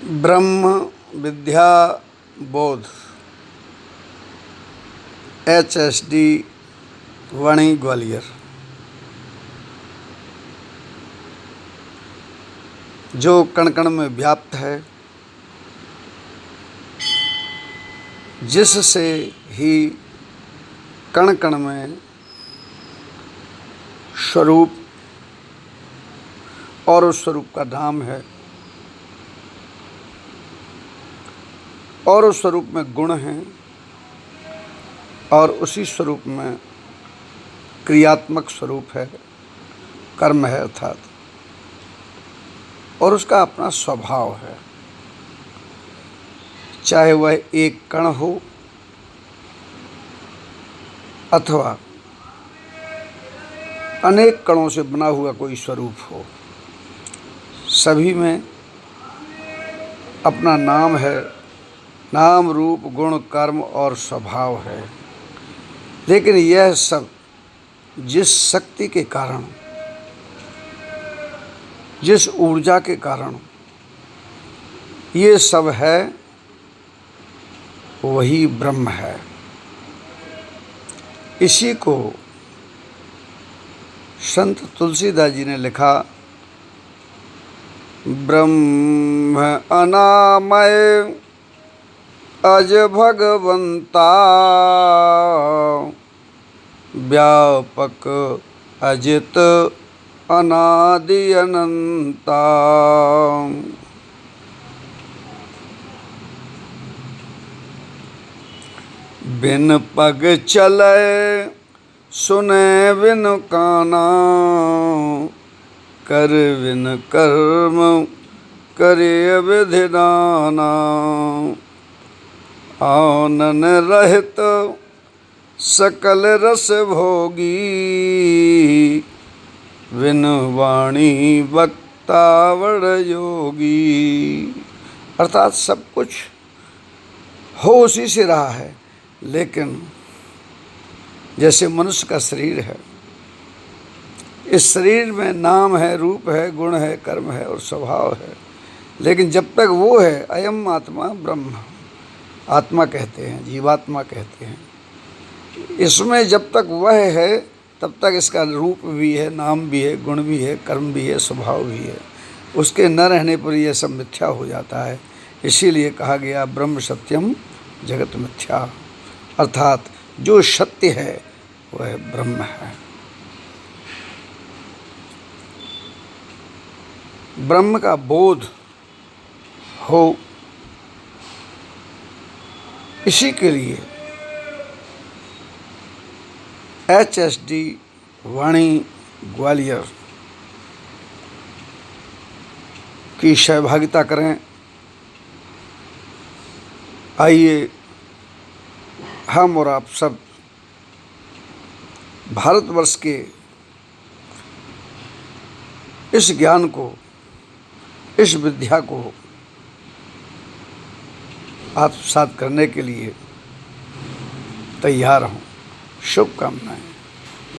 ब्रह्म विद्या बोध HSD वाणी ग्वालियर। जो कण कण में व्याप्त है, जिससे ही कण कण में स्वरूप और उस स्वरूप का नाम है, और उस स्वरूप में गुण हैं, और उसी स्वरूप में क्रियात्मक स्वरूप है, कर्म है अर्थात, और उसका अपना स्वभाव है। चाहे वह एक कण हो अथवा अनेक कणों से बना हुआ कोई स्वरूप हो, सभी में अपना नाम है, नाम रूप गुण कर्म और स्वभाव है। लेकिन यह सब जिस शक्ति के कारण, जिस ऊर्जा के कारण ये सब है, वही ब्रह्म है। इसी को संत तुलसीदास जी ने लिखा, ब्रह्म अनामय अज भगवंता, व्यापक अजित अनादि अनंता। बिन पग चले सुने बिन काना, कर बिन कर्म करे विधि नाना। आनन रहित सकल रस भोगी, बिन वाणी वक्ता बड़ योगी। अर्थात सब कुछ हो उसी से रहा है, लेकिन जैसे मनुष्य का शरीर है, इस शरीर में नाम है, रूप है, गुण है, कर्म है और स्वभाव है। लेकिन जब तक वो है, अयम आत्मा ब्रह्म, आत्मा कहते हैं, जीवात्मा कहते हैं, इसमें जब तक वह है तब तक इसका रूप भी है, नाम भी है, गुण भी है, कर्म भी है, स्वभाव भी है। उसके न रहने पर यह सब मिथ्या हो जाता है। इसीलिए कहा गया ब्रह्म सत्यम जगत मिथ्या, अर्थात जो सत्य है वह ब्रह्म है। ब्रह्म का बोध हो, इसी के लिए HSD वाणी ग्वालियर की सहभागिता करें। आइए हम और आप सब भारतवर्ष के इस ज्ञान को, इस विद्या को आत्मसात करने के लिए तैयार हों। शुभकामनाएं।